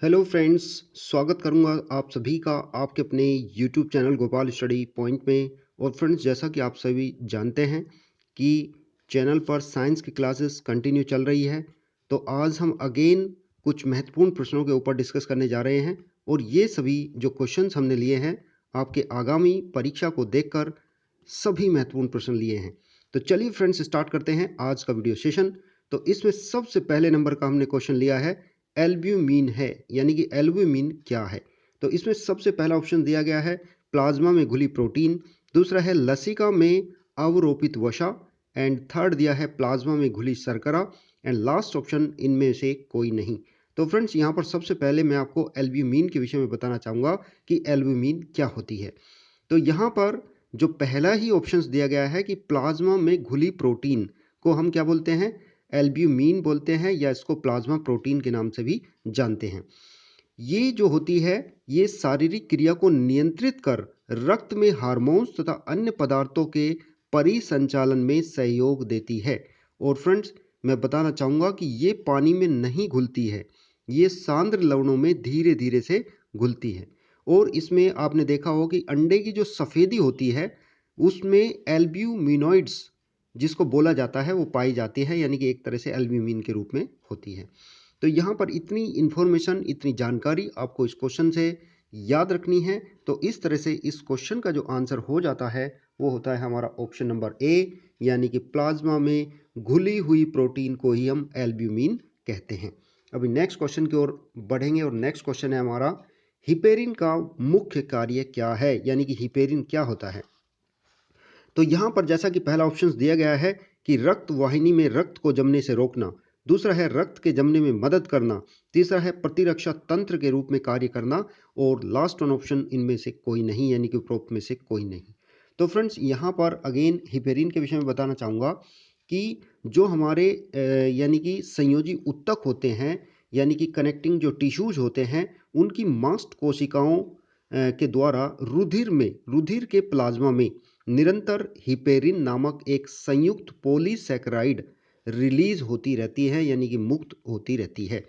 Hello friends, स्वागत करूंगा आप सभी का आपके अपने YouTube channel Gopal study point में। और फ्रेंड्स, जैसा कि आप सभी जानते हैं कि चैनल पर साइंस की क्लासेस कंटिन्यू चल रही है, तो आज हम अगेन कुछ महत्वपूर्ण प्रश्नों के ऊपर डिस्कस करने जा रहे हैं। और ये सभी जो क्वेश्चंस हमने लिए हैं आपके आगामी परीक्षा को देखकर सभी महत्वपूर्ण प्रश्न लिए हैं। तो चलिए फ्रेंड्स, स्टार्ट करते हैं आज का वीडियो सेशन। तो इसमें सबसे पहले नंबर का हमने क्वेश्चन लिया है एल्ब्यूमिन है, यानी कि एल्ब्यूमिन क्या है। तो इसमें सबसे पहला ऑप्शन दिया गया है प्लाज्मा में घुली प्रोटीन, दूसरा है लसिका में अवरोपित वसा, एंड थर्ड दिया है प्लाज्मा में घुली शर्करा, एंड लास्ट ऑप्शन इनमें से कोई नहीं। तो फ्रेंड्स, यहाँ पर सबसे पहले मैं आपको एल्ब्यूमिन के विषय में बताना चाहूँगा कि एल्ब्यूमिन क्या होती है। तो यहाँ पर जो पहला ही ऑप्शन दिया गया है कि प्लाज्मा में घुली प्रोटीन को हम क्या बोलते हैं, एल्ब्यूमिन बोलते हैं, या इसको प्लाज्मा प्रोटीन के नाम से भी जानते हैं। ये जो होती है, ये शारीरिक क्रिया को नियंत्रित कर रक्त में हार्मोन्स तथा अन्य पदार्थों के परिसंचालन में सहयोग देती है। और फ्रेंड्स, मैं बताना चाहूँगा कि ये पानी में नहीं घुलती है, ये सांद्र लवणों में धीरे धीरे से घुलती है। और इसमें आपने देखा होगा कि अंडे की जो सफ़ेदी होती है उसमें एल्ब्यूमिनॉइड्स जिसको बोला जाता है वो पाई जाती है, यानी कि एक तरह से एल्ब्यूमिन के रूप में होती है। तो यहाँ पर इतनी इन्फॉर्मेशन, इतनी जानकारी आपको इस क्वेश्चन से याद रखनी है। तो इस तरह से इस क्वेश्चन का जो आंसर हो जाता है वो होता है हमारा ऑप्शन नंबर ए, यानी कि प्लाज्मा में घुली हुई प्रोटीन को ही हम एल्ब्यूमिन कहते हैं। अभी नेक्स्ट क्वेश्चन की ओर बढ़ेंगे और नेक्स्ट क्वेश्चन है हमारा हिपेरिन का मुख्य कार्य क्या है, यानी कि हिपेरिन क्या होता है। तो यहाँ पर जैसा कि पहला ऑप्शन दिया गया है कि रक्त वाहिनी में रक्त को जमने से रोकना, दूसरा है रक्त के जमने में मदद करना, तीसरा है प्रतिरक्षा तंत्र के रूप में कार्य करना, और लास्ट वन ऑप्शन इनमें से कोई नहीं, यानी कि उपरोक्त में से कोई नहीं। तो फ्रेंड्स, यहाँ पर अगेन हिपेरिन के विषय में बताना चाहूँगा कि जो हमारे यानी कि संयोजी ऊतक होते हैं, यानी कि कनेक्टिंग जो टिश्यूज होते हैं, उनकी मास्ट कोशिकाओं के द्वारा रुधिर के प्लाज्मा में निरंतर हिपेरिन नामक एक संयुक्त पॉलीसैकेराइड रिलीज होती रहती है, यानी कि मुक्त होती रहती है,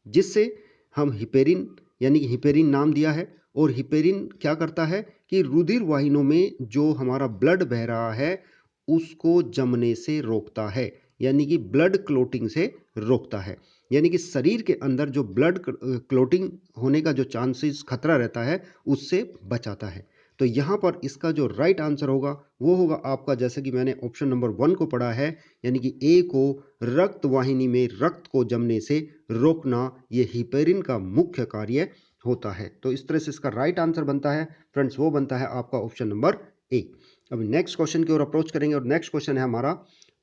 जिससे हम हिपेरिन, यानी कि हिपेरिन नाम दिया है। और हिपेरिन क्या करता है कि रुधिर वाहिनियों में जो हमारा ब्लड बह रहा है उसको जमने से रोकता है, यानी कि ब्लड क्लोटिंग से रोकता है, यानी कि शरीर के अंदर जो ब्लड क्लोटिंग होने का जो चांसेस खतरा रहता है उससे बचाता है। तो यहाँ पर इसका जो राइट आंसर होगा वो होगा आपका, जैसे कि मैंने ऑप्शन नंबर 1 को पढ़ा है, यानी कि ए को रक्त वाहिनी में रक्त को जमने से रोकना, ये हिपेरिन का मुख्य कार्य होता है। तो इस तरह से इसका राइट आंसर बनता है फ्रेंड्स, वो बनता है आपका ऑप्शन नंबर ए। अब नेक्स्ट क्वेश्चन की ओर अप्रोच करेंगे और नेक्स्ट क्वेश्चन है हमारा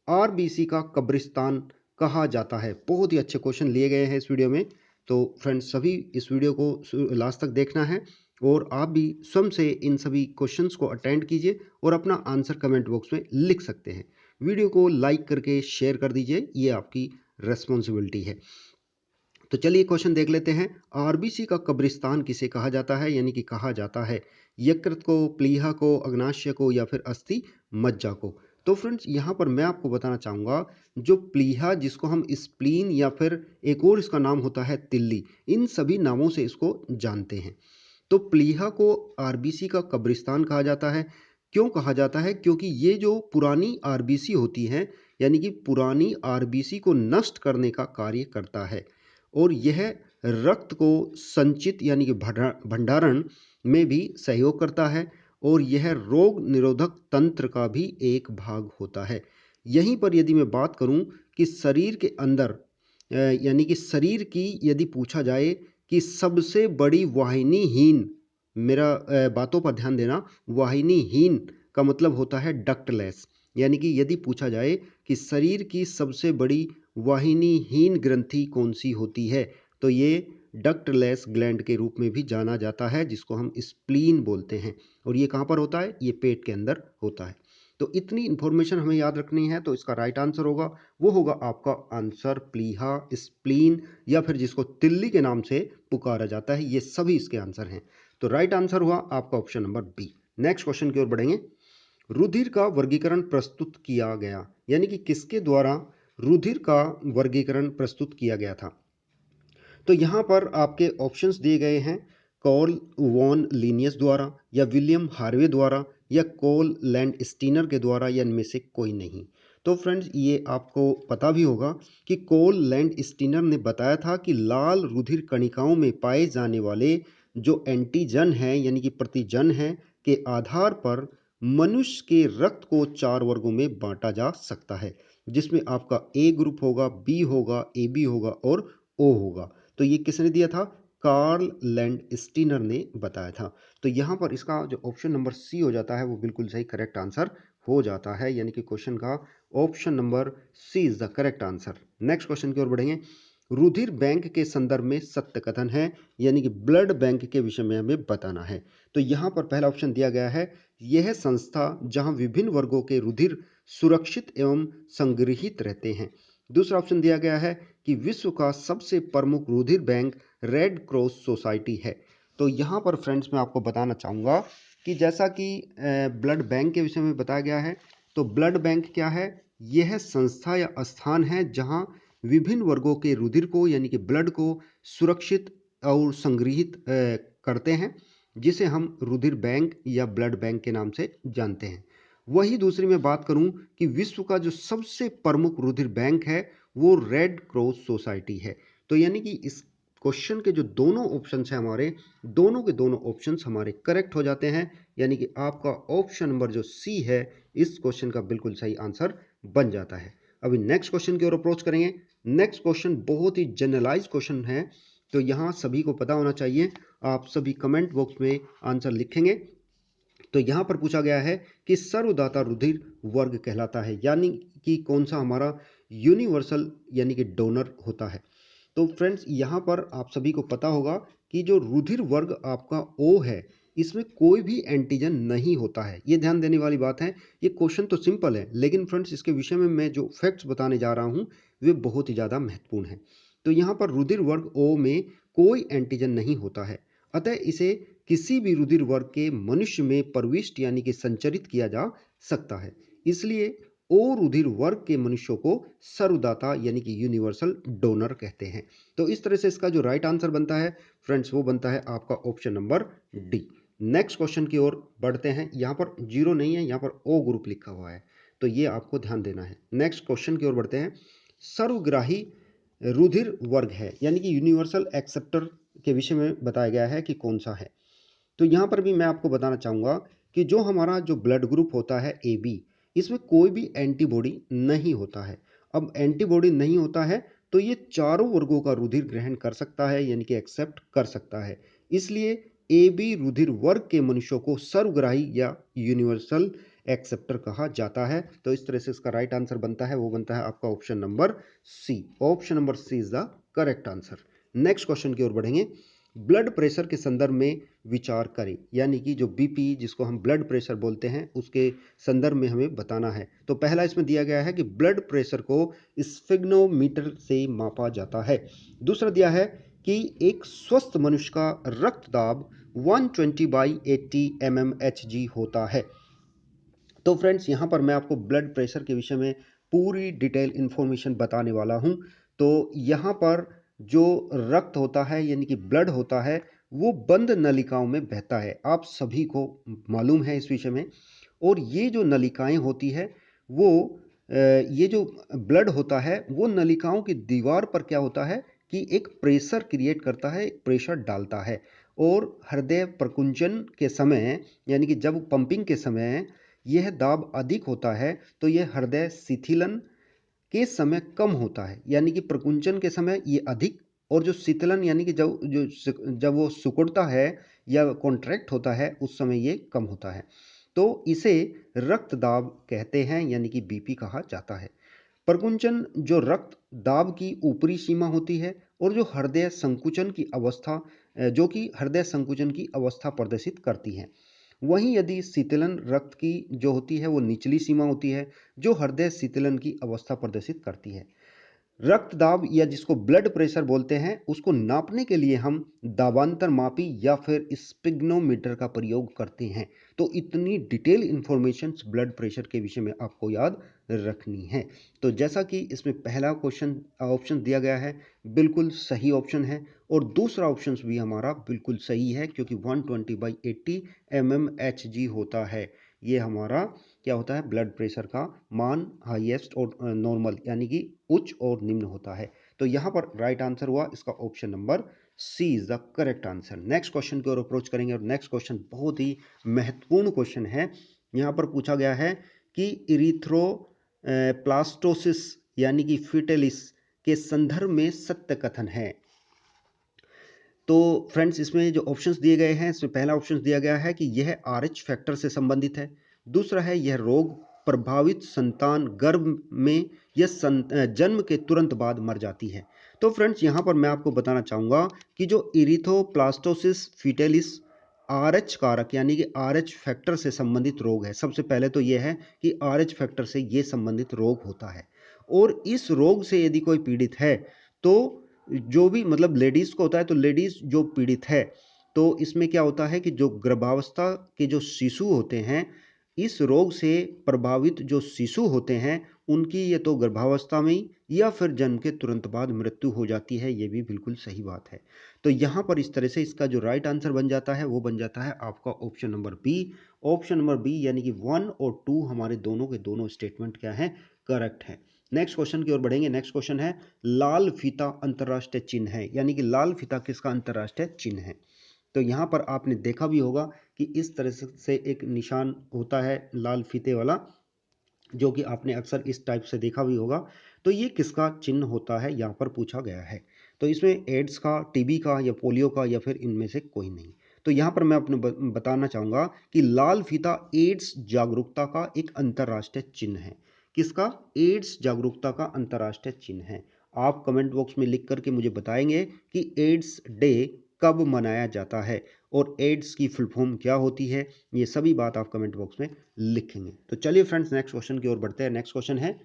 आरबीसी का कब्रिस्तान कहा जाता है। बहुत ही अच्छे क्वेश्चन लिए गए हैं इस वीडियो में। तो फ्रेंड्स, सभी इस वीडियो को लास्ट तक देखना है और आप भी स्वयं से इन सभी क्वेश्चंस को अटेंड कीजिए और अपना आंसर कमेंट बॉक्स में लिख सकते हैं। वीडियो को लाइक करके शेयर कर दीजिए, ये आपकी रेस्पॉन्सिबिलिटी है। तो चलिए क्वेश्चन देख लेते हैं। आरबीसी का कब्रिस्तान किसे कहा जाता है, यानी कि कहा जाता है यकृत को, प्लीहा को, अग्नाशय को, या फिर अस्थि मज्जा को। तो फ्रेंड्स, यहाँ पर मैं आपको बताना चाहूँगा जो प्लीहा, जिसको हम स्प्लीन या फिर एक और इसका नाम होता है तिल्ली, इन सभी नामों से इसको जानते हैं। तो प्लीहा को आरबीसी का कब्रिस्तान कहा जाता है। क्यों कहा जाता है? क्योंकि ये जो पुरानी आरबीसी होती हैं, यानी कि पुरानी आरबीसी को नष्ट करने का कार्य करता है, और यह रक्त को संचित यानी कि भंडारण में भी सहयोग करता है, और यह रोग निरोधक तंत्र का भी एक भाग होता है। यहीं पर यदि मैं बात करूं कि शरीर के अंदर यानी कि शरीर की यदि पूछा जाए कि सबसे बड़ी वाहिनीहीन, मेरा बातों पर ध्यान देना, वाहिनीहीन का मतलब होता है डक्टलेस, यानी कि यदि पूछा जाए कि शरीर की सबसे बड़ी वाहिनीहीन ग्रंथि कौन सी होती है, तो ये डक्टलेस ग्लैंड के रूप में भी जाना जाता है, जिसको हम स्प्लीन बोलते हैं। और ये कहाँ पर होता है? ये पेट के अंदर होता है। तो इतनी इंफॉर्मेशन हमें याद रखनी है। तो इसका राइट आंसर होगा, वो होगा आपका आंसर प्लीहा, स्प्लीन, या फिर जिसको तिल्ली के नाम से पुकारा जाता है। ये सभी इसके आंसर हैं। तो राइट आंसर हुआ आपका option number B. Next question की ओर बढ़ेंगे। रुधिर का वर्गीकरण प्रस्तुत किया गया, यानी कि किसके द्वारा रुधिर का वर्गीकरण प्रस्तुत किया गया था। तो यहाँ पर आपके ऑप्शंस दिए गए हैं, कार्ल वॉन लिनियस द्वारा या विलियम हार्वे द्वारा या कोल लैंड स्टीनर के द्वारा या इनमें से कोई नहीं। तो फ्रेंड्स ये आपको पता भी होगा कि कोल लैंड स्टीनर ने बताया था कि लाल रुधिर कणिकाओं में पाए जाने वाले जो एंटीजन हैं यानी कि प्रतिजन हैं के आधार पर मनुष्य के रक्त को 4 वर्गों में बांटा जा सकता है, जिसमें आपका ए ग्रुप होगा, बी होगा, ए बी होगा और ओ होगा। तो ये किसने दिया था? कार्ल लैंड स्टीनर ने बताया था। तो यहाँ पर इसका जो ऑप्शन नंबर सी हो जाता है वो बिल्कुल सही करेक्ट आंसर हो जाता है, यानी कि क्वेश्चन का option number C is the correct answer. Next question की ओर बढ़ेंगे। रुधिर बैंक के संदर्भ में सत्य कथन है, यानी कि ब्लड बैंक के विषय में हमें बताना है। तो यहाँ पर पहला ऑप्शन दिया गया है, यह संस्था जहां विभिन्न वर्गों के रुधिर सुरक्षित एवं संग्रहित रहते हैं। दूसरा ऑप्शन दिया गया है कि विश्व का सबसे प्रमुख रुधिर बैंक रेड क्रॉस सोसाइटी है। तो यहाँ पर फ्रेंड्स मैं आपको बताना चाहूँगा कि जैसा कि ब्लड बैंक के विषय में बताया गया है, तो ब्लड बैंक क्या है? यह संस्था या स्थान है जहाँ विभिन्न वर्गों के रुधिर को यानी कि ब्लड को सुरक्षित और संग्रहित करते हैं, जिसे हम रुधिर बैंक या ब्लड बैंक के नाम से जानते हैं। वही दूसरी मैं बात करूं कि विश्व का जो सबसे प्रमुख रुधिर बैंक है वो रेड क्रॉस सोसाइटी है। तो यानी कि इस क्वेश्चन के जो दोनों ऑप्शंस हैं हमारे, दोनों के दोनों ऑप्शंस हमारे करेक्ट हो जाते हैं, यानी कि आपका ऑप्शन नंबर जो सी है इस क्वेश्चन का बिल्कुल सही आंसर बन जाता है। अभी नेक्स्ट क्वेश्चन की ओर अप्रोच करेंगे। नेक्स्ट क्वेश्चन बहुत ही जनरलाइज क्वेश्चन है, तो यहाँ सभी को पता होना चाहिए। आप सभी कमेंट बॉक्स में आंसर लिखेंगे। तो यहाँ पर पूछा गया है कि सर्वदाता रुधिर वर्ग कहलाता है, यानी कि कौन सा हमारा यूनिवर्सल यानी कि डोनर होता है। तो फ्रेंड्स यहाँ पर आप सभी को पता होगा कि जो रुधिर वर्ग आपका ओ है, इसमें कोई भी एंटीजन नहीं होता है। ये ध्यान देने वाली बात है। ये क्वेश्चन तो सिंपल है, लेकिन फ्रेंड्स इसके विषय में मैं जो फैक्ट्स बताने जा रहा हूँ वे बहुत ही ज़्यादा महत्वपूर्ण हैं। तो यहाँ पर रुधिर वर्ग ओ में कोई एंटीजन नहीं होता है, अतः इसे किसी भी रुधिर वर्ग के मनुष्य में प्रविष्ट यानी कि संचरित किया जा सकता है। इसलिए ओ रुधिर वर्ग के मनुष्यों को सर्वदाता यानी कि यूनिवर्सल डोनर कहते हैं। तो इस तरह से इसका जो राइट आंसर बनता है फ्रेंड्स वो बनता है आपका option number D. Next question की ओर बढ़ते हैं। यहाँ पर जीरो नहीं है, यहाँ पर ओ ग्रुप लिखा हुआ है, तो ये आपको ध्यान देना है। नेक्स्ट क्वेश्चन की ओर बढ़ते हैं। सर्वग्राही रुधिर वर्ग है यानी कि यूनिवर्सल एक्सेप्टर के विषय में बताया गया है कि कौन सा है। तो यहाँ पर भी मैं आपको बताना चाहूँगा कि जो हमारा जो ब्लड ग्रुप होता है ए बी, इसमें कोई भी एंटीबॉडी नहीं होता है। अब एंटीबॉडी नहीं होता है तो ये चारों वर्गों का रुधिर ग्रहण कर सकता है यानी कि एक्सेप्ट कर सकता है। इसलिए ए बी रुधिर वर्ग के मनुष्यों को सर्वग्राही या यूनिवर्सल एक्सेप्टर कहा जाता है। तो इस तरह से इसका राइट आंसर बनता है, वो बनता है आपका option number C. Option number C is the correct answer. Next question की ओर बढ़ेंगे। ब्लड प्रेशर के संदर्भ में विचार करें, यानी कि जो बीपी जिसको हम ब्लड प्रेशर बोलते हैं उसके संदर्भ में हमें बताना है। तो पहला इसमें दिया गया है कि ब्लड प्रेशर को स्फिग्नोमीटर से मापा जाता है। दूसरा दिया है कि एक स्वस्थ मनुष्य का रक्त दाब 120/80 mmHg होता है। तो फ्रेंड्स यहाँ पर मैं आपको ब्लड प्रेशर के विषय में पूरी डिटेल इन्फॉर्मेशन बताने वाला हूँ। तो यहाँ पर जो रक्त होता है यानी कि ब्लड होता है वो बंद नलिकाओं में बहता है, आप सभी को मालूम है इस विषय में। और ये जो नलिकाएं होती है वो ये जो ब्लड होता है वो नलिकाओं की दीवार पर क्या होता है कि एक प्रेशर क्रिएट करता है, एक प्रेशर डालता है। और हृदय प्रकुंचन के समय यानी कि जब पंपिंग के समय यह दाब अधिक होता है तो यह हृदय शिथिलन के समय कम होता है, यानी कि प्रकुंचन के समय ये अधिक, और जो शीतलन यानी कि जब वो सिकुड़ता है या कॉन्ट्रैक्ट होता है उस समय ये कम होता है। तो इसे रक्त दाब कहते हैं यानी कि बीपी कहा जाता है। प्रकुंचन जो रक्त दाब की ऊपरी सीमा होती है और जो हृदय संकुचन की अवस्था जो कि हृदय संकुचन की अवस्था प्रदर्शित करती है। वहीं यदि शीतलन रक्त की जो होती है वो निचली सीमा होती है जो हृदय शीतलन की अवस्था प्रदर्शित करती है। रक्त दाब या जिसको ब्लड प्रेशर बोलते हैं उसको नापने के लिए हम दाबांतर मापी या फिर स्पिग्नोमीटर का प्रयोग करते हैं। तो इतनी डिटेल इंफॉर्मेशन ब्लड प्रेशर के विषय में आपको याद रखनी है। तो जैसा कि इसमें पहला क्वेश्चन ऑप्शन दिया गया है बिल्कुल सही ऑप्शन है, और दूसरा ऑप्शन भी हमारा बिल्कुल सही है, क्योंकि 120/80 mmHg होता है। ये हमारा क्या होता है, ब्लड प्रेशर का मान हाईएस्ट और नॉर्मल यानी कि उच्च और निम्न होता है। तो यहाँ पर राइट आंसर हुआ इसका option number C is the correct answer. Next question की ओर अप्रोच करेंगे और नेक्स्ट क्वेश्चन बहुत ही महत्वपूर्ण क्वेश्चन है। यहाँ पर पूछा गया है कि इरिथ्रोप्लास्टोसिस यानी कि फिटेलिस के संदर्भ में सत्य कथन है। तो फ्रेंड्स, इसमें जो ऑप्शंस दिए गए हैं, इसमें पहला ऑप्शन दिया गया है कि यह RH फैक्टर से संबंधित है। दूसरा है यह रोग प्रभावित संतान गर्भ में या जन्म के तुरंत बाद मर जाती है। तो फ्रेंड्स, यहाँ पर मैं आपको बताना चाहूँगा कि जो इरिथ्रोप्लास्टोसिस फिटेलिस RH कारक यानी कि RH फैक्टर से संबंधित रोग है। सबसे पहले तो यह है कि RH फैक्टर से ये संबंधित रोग होता है, और इस रोग से यदि कोई पीड़ित है तो जो भी मतलब लेडीज़ को होता है, तो लेडीज़ जो पीड़ित है, तो इसमें क्या होता है कि जो गर्भावस्था के जो शिशु होते हैं, इस रोग से प्रभावित जो शिशु होते हैं, उनकी या तो गर्भावस्था में ही या फिर जन्म के तुरंत बाद मृत्यु हो जाती है। ये भी बिल्कुल सही बात है। तो यहाँ पर इस तरह से इसका जो राइट आंसर बन जाता है वो बन जाता है आपका option number B. Option number B यानी कि 1 और 2 हमारे दोनों के दोनों स्टेटमेंट क्या हैं, करेक्ट हैं। नेक्स्ट क्वेश्चन की ओर बढ़ेंगे। नेक्स्ट क्वेश्चन है लाल फीता अंतरराष्ट्रीय चिन्ह है, यानी कि लाल फीता किसका अंतरराष्ट्रीय चिन्ह है। तो यहाँ पर आपने देखा भी होगा कि इस तरह से एक निशान होता है लाल फीते वाला, जो कि आपने अक्सर इस टाइप से देखा भी होगा। तो ये किसका चिन्ह होता है, यहाँ पर पूछा गया है। तो इसमें एड्स का, टीबी का या पोलियो का या फिर इनमें से कोई नहीं। तो यहाँ पर मैं अपने बताना चाहूँगा कि लाल फीता एड्स जागरूकता का एक अंतर्राष्ट्रीय चिन्ह है। किसका? एड्स जागरूकता का अंतर्राष्ट्रीय चिन्ह है। आप कमेंट बॉक्स में लिख करके मुझे बताएंगे कि एड्स डे कब मनाया जाता है और एड्स की फुल फॉर्म क्या होती है। ये सभी बात आप कमेंट बॉक्स में लिखेंगे। तो चलिए फ्रेंड्स, नेक्स्ट क्वेश्चन की ओर बढ़ते हैं। नेक्स्ट क्वेश्चन है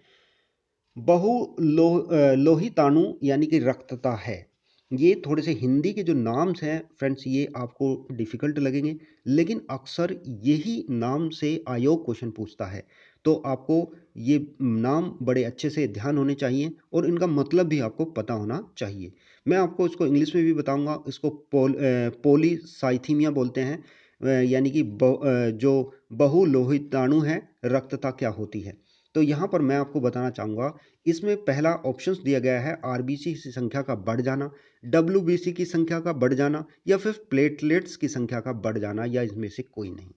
लोहिताणु यानी कि रक्तता है। ये थोड़े से हिंदी के जो नाम्स हैं फ्रेंड्स, ये आपको डिफिकल्ट लगेंगे, लेकिन अक्सर यही नाम से आयोग क्वेश्चन पूछता है। तो आपको ये नाम बड़े अच्छे से ध्यान होने चाहिए और इनका मतलब भी आपको पता होना चाहिए। मैं आपको इसको इंग्लिश में भी बताऊंगा। इसको पोलीसाइथीमिया बोलते हैं, यानी कि जो बहुलोहिताणु है, रक्तता क्या होती है। तो यहाँ पर मैं आपको बताना चाहूँगा, इसमें पहला ऑप्शंस दिया गया है आरबीसी की संख्या का बढ़ जाना, डब्ल्यूबीसी की संख्या का बढ़ जाना या फिर प्लेटलेट्स की संख्या का बढ़ जाना, या इसमें से कोई नहीं।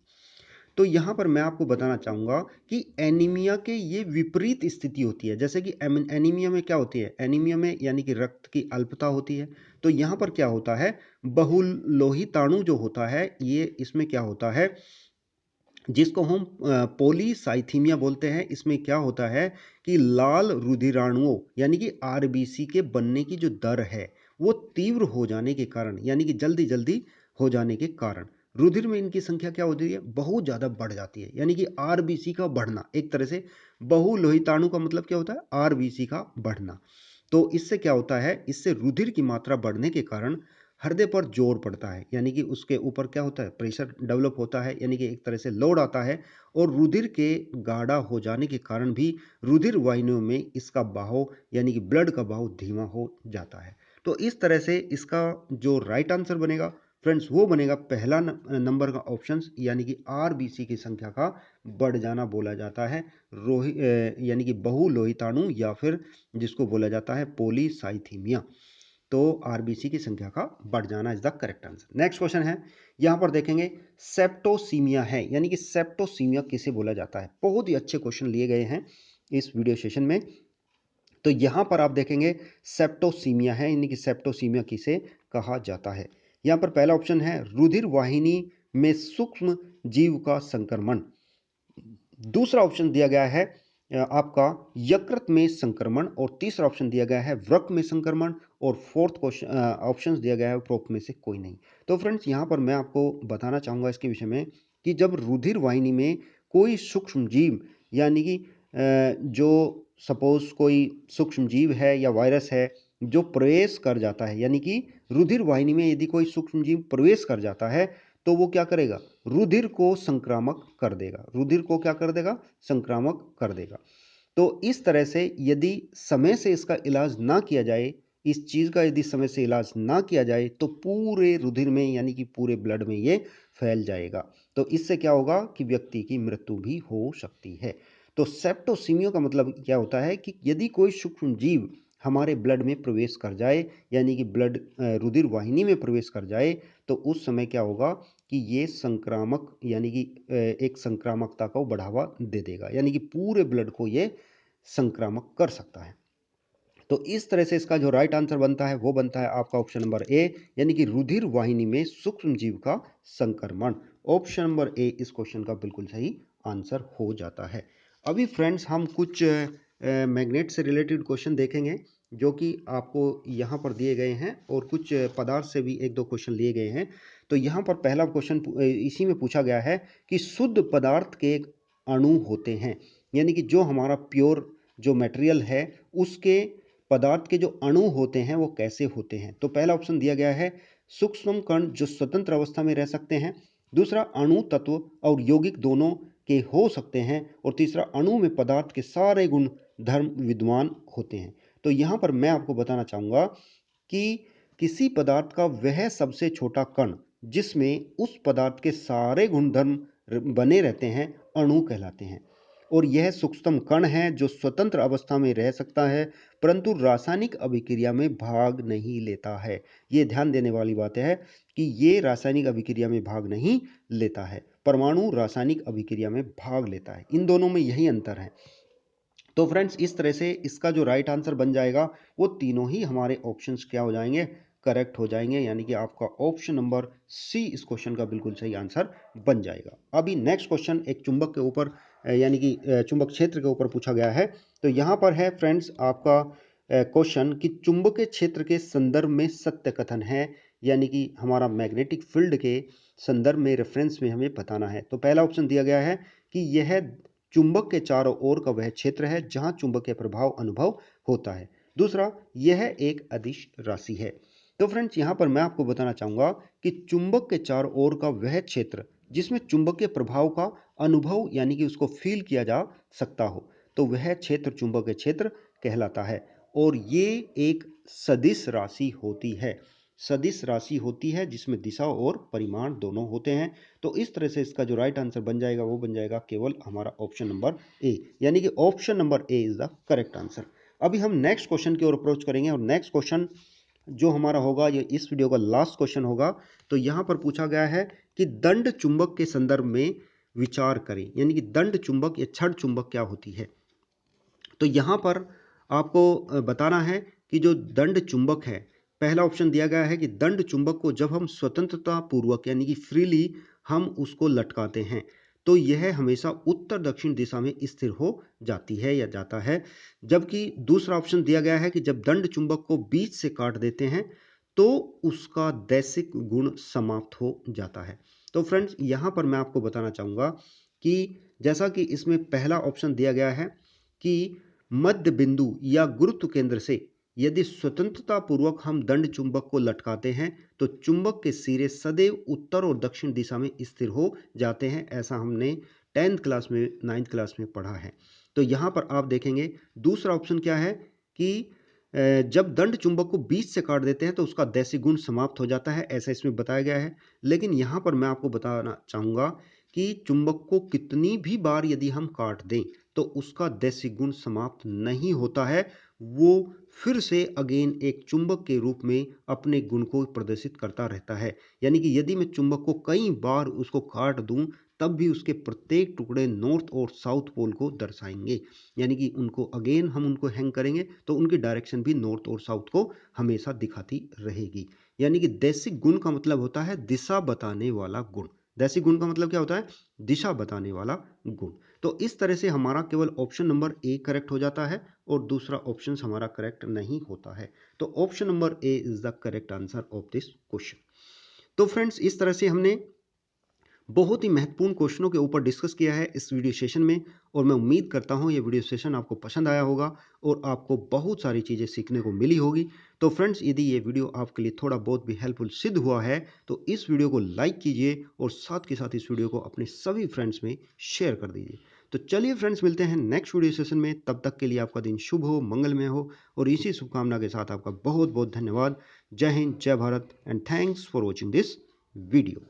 तो यहाँ पर मैं आपको बताना चाहूँगा कि एनीमिया के ये विपरीत स्थिति होती है। जैसे कि एनीमिया में क्या होती है, एनीमिया में यानी कि रक्त की अल्पता होती है। तो यहाँ पर क्या होता है, बहुलोहिताणु जो होता है, ये इसमें क्या होता है, जिसको हम पोलीसाइथीमिया बोलते हैं। इसमें क्या होता है कि लाल रुधिराणुओं यानी कि आरबीसी के बनने की जो दर है वो तीव्र हो जाने के कारण, यानी कि जल्दी जल्दी हो जाने के कारण रुधिर में इनकी संख्या क्या होती है, बहुत ज़्यादा बढ़ जाती है। यानी कि आरबीसी का बढ़ना, एक तरह से बहुलोहिताणु का मतलब क्या होता है, आरबीसी का बढ़ना। तो इससे क्या होता है, इससे रुधिर की मात्रा बढ़ने के कारण हृदय पर जोर पड़ता है, यानी कि उसके ऊपर क्या होता है, प्रेशर डेवलप होता है, यानी कि एक तरह से लोड आता है। और रुधिर के गाढ़ा हो जाने के कारण भी रुधिर वाहिनियों में इसका बहाव यानी कि ब्लड का बहाव धीमा हो जाता है। तो इस तरह से इसका जो राइट आंसर बनेगा फ्रेंड्स, वो बनेगा पहला नंबर का ऑप्शन, यानी कि आरबीसी की संख्या का बढ़ जाना बोला जाता है यानी कि बहुलोहिताणु, या फिर जिसको बोला जाता है पोलीसाइथीमिया। तो आरबीसी की संख्या का बढ़ जाना is the correct answer. Next question है, यहां पर देखेंगे सेप्टोसीमिया है, यानी कि सेप्टोसीमिया किसे बोला जाता है। बहुत ही अच्छे क्वेश्चन लिए गए हैं इस वीडियो सेशन में। तो यहां पर आप देखेंगे सेप्टोसीमिया है, यानी कि सेप्टोसीमिया किसे कहा जाता है। यहां पर पहला ऑप्शन है रुधिर वाहिनी में सूक्ष्म जीव का संक्रमण। दूसरा ऑप्शन दिया गया है आपका यकृत में संक्रमण, और तीसरा ऑप्शन दिया गया है वृक में संक्रमण, और फोर्थ क्वेश्चन ऑप्शन दिया गया है उपरोक्त में से कोई नहीं। तो फ्रेंड्स, यहाँ पर मैं आपको बताना चाहूँगा इसके विषय में कि जब रुधिर वाहिनी में कोई सूक्ष्म जीव, यानी कि जो सपोज कोई सूक्ष्म जीव है या वायरस है जो प्रवेश कर जाता है, यानी कि रुधिर वाहिनी में यदि कोई सूक्ष्म जीव प्रवेश कर जाता है, तो वो क्या करेगा, रुधिर को संक्रामक कर देगा। रुधिर को क्या कर देगा, संक्रामक कर देगा। तो इस तरह से यदि समय से इसका इलाज ना किया जाए, इस चीज़ का यदि समय से इलाज ना किया जाए तो पूरे रुधिर में यानी कि पूरे ब्लड में ये फैल जाएगा। तो इससे क्या होगा कि व्यक्ति की मृत्यु भी हो सकती है। तो सेप्टोसीमिया का मतलब क्या होता है कि यदि कोई सूक्ष्म जीव हमारे ब्लड में प्रवेश कर जाए यानी कि ब्लड रुधिर वाहिनी में प्रवेश कर जाए तो उस समय क्या होगा कि ये संक्रामक यानी कि एक संक्रामकता को बढ़ावा दे देगा यानी कि पूरे ब्लड को ये संक्रामक कर सकता है। तो इस तरह से इसका जो राइट आंसर बनता है वो बनता है आपका ऑप्शन नंबर ए यानी कि रुधिर वाहिनी में सूक्ष्म जीव का संक्रमण। ऑप्शन नंबर ए इस क्वेश्चन का बिल्कुल सही आंसर हो जाता है। अभी फ्रेंड्स हम कुछ मैग्नेट से रिलेटेड क्वेश्चन देखेंगे जो कि आपको यहाँ पर दिए गए हैं और कुछ पदार्थ से भी एक दो क्वेश्चन लिए गए हैं। तो यहाँ पर पहला क्वेश्चन इसी में पूछा गया है कि शुद्ध पदार्थ के अणु होते हैं यानी कि जो हमारा प्योर जो मटेरियल है उसके पदार्थ के जो अणु होते हैं वो कैसे होते हैं। तो पहला ऑप्शन दिया गया है सूक्ष्म कण जो स्वतंत्र अवस्था में रह सकते हैं, दूसरा अणु तत्व और यौगिक दोनों के हो सकते हैं और तीसरा अणु में पदार्थ के सारे गुण धर्म विद्यमान होते हैं। तो यहाँ पर मैं आपको बताना चाहूँगा कि किसी पदार्थ का वह सबसे छोटा कण जिसमें उस पदार्थ के सारे गुणधर्म बने रहते हैं अणु कहलाते हैं और यह सूक्ष्मतम कण है जो स्वतंत्र अवस्था में रह सकता है परंतु रासायनिक अभिक्रिया में भाग नहीं लेता है। ये ध्यान देने वाली बात है कि ये रासायनिक अभिक्रिया में भाग नहीं लेता है, परमाणु रासायनिक अभिक्रिया में भाग लेता है। इन दोनों में यही अंतर है। तो फ्रेंड्स इस तरह से इसका जो राइट आंसर बन जाएगा वो तीनों ही हमारे ऑप्शंस क्या हो जाएंगे, करेक्ट हो जाएंगे यानी कि आपका ऑप्शन नंबर सी इस क्वेश्चन का बिल्कुल सही आंसर बन जाएगा। अभी नेक्स्ट क्वेश्चन एक चुंबक के ऊपर यानी कि चुंबक क्षेत्र के ऊपर पूछा गया है। तो यहाँ पर है फ्रेंड्स आपका क्वेश्चन कि चुंबकीय क्षेत्र के संदर्भ में सत्य कथन है यानी कि हमारा मैग्नेटिक फील्ड के संदर्भ में रेफरेंस में हमें बताना है। तो पहला ऑप्शन दिया गया है कि यह चुंबक के चारों ओर का वह क्षेत्र है जहां चुंबकीय प्रभाव अनुभव होता है, दूसरा यह एक अदिश राशि है। तो फ्रेंड्स यहाँ पर मैं आपको बताना चाहूँगा कि चुंबक के चारों ओर का वह क्षेत्र जिसमें चुंबकीय प्रभाव का अनुभव यानी कि उसको फील किया जा सकता हो तो वह क्षेत्र चुंबकीय क्षेत्र कहलाता है और ये एक सदिश राशि होती है। सदिश राशि होती है जिसमें दिशा और परिमाण दोनों होते हैं। तो इस तरह से इसका जो राइट आंसर बन जाएगा वो बन जाएगा केवल हमारा ऑप्शन नंबर ए यानी कि option number A is the correct answer. अभी हम नेक्स्ट क्वेश्चन की ओर अप्रोच करेंगे और नेक्स्ट क्वेश्चन जो हमारा होगा ये इस वीडियो का लास्ट क्वेश्चन होगा। तो यहाँ पर पूछा गया है कि दंड चुंबक के संदर्भ में विचार करें यानी कि दंड चुंबक या छड़ चुंबक क्या होती है। तो यहाँ पर आपको बताना है कि जो दंड चुंबक है, पहला ऑप्शन दिया गया है कि दंड चुंबक को जब हम स्वतंत्रता पूर्वक यानी कि फ्रीली हम उसको लटकाते हैं तो यह हमेशा उत्तर दक्षिण दिशा में स्थिर हो जाती है या जाता है। जबकि दूसरा ऑप्शन दिया गया है कि जब दंड चुंबक को बीच से काट देते हैं तो उसका दैसिक गुण समाप्त हो जाता है। तो फ्रेंड्स यहाँ पर मैं आपको बताना चाहूँगा कि जैसा कि इसमें पहला ऑप्शन दिया गया है कि मध्य बिंदु या गुरुत्व केंद्र से यदि स्वतंत्रता पूर्वक हम दंड चुंबक को लटकाते हैं तो चुंबक के सिरे सदैव उत्तर और दक्षिण दिशा में स्थिर हो जाते हैं। ऐसा हमने 10th क्लास में 9th क्लास में पढ़ा है। तो यहाँ पर आप देखेंगे दूसरा ऑप्शन क्या है कि जब दंड चुंबक को बीच से काट देते हैं तो उसका दैसिक गुण समाप्त हो जाता है, ऐसा इसमें बताया गया है। लेकिन यहाँ पर मैं आपको बताना चाहूँगा कि चुंबक को कितनी भी बार यदि हम काट दें तो उसका दैसिक गुण समाप्त नहीं होता है, वो फिर से अगेन एक चुंबक के रूप में अपने गुण को प्रदर्शित करता रहता है। यानी कि यदि मैं चुंबक को कई बार उसको काट दूं तब भी उसके प्रत्येक टुकड़े नॉर्थ और साउथ पोल को दर्शाएंगे। यानी कि उनको अगेन हम उनको हैंग करेंगे तो उनकी डायरेक्शन भी नॉर्थ और साउथ को हमेशा दिखाती रहेगी। यानी कि दैसिक गुण का मतलब होता है दिशा बताने वाला गुण। दैसिक गुण का मतलब क्या होता है, दिशा बताने वाला गुण। तो इस तरह से हमारा केवल ऑप्शन नंबर ए करेक्ट हो जाता है और दूसरा ऑप्शन हमारा करेक्ट नहीं होता है। तो option number A is the correct answer of this question. तो फ्रेंड्स इस तरह से हमने बहुत ही महत्वपूर्ण क्वेश्चनों के ऊपर डिस्कस किया है इस वीडियो सेशन में और मैं उम्मीद करता हूं ये वीडियो सेशन आपको पसंद आया होगा और आपको बहुत सारी चीज़ें सीखने को मिली होगी। तो फ्रेंड्स यदि ये वीडियो आपके लिए थोड़ा बहुत भी हेल्पफुल सिद्ध हुआ है तो इस वीडियो को लाइक कीजिए और साथ के साथ इस वीडियो को अपने सभी फ्रेंड्स में शेयर कर दीजिए। तो चलिए फ्रेंड्स, मिलते हैं नेक्स्ट वीडियो सेशन में। तब तक के लिए आपका दिन शुभ हो, मंगलमय हो, और इसी शुभकामना के साथ आपका बहुत बहुत धन्यवाद। जय हिंद, जय Bharat, and thanks for watching this video.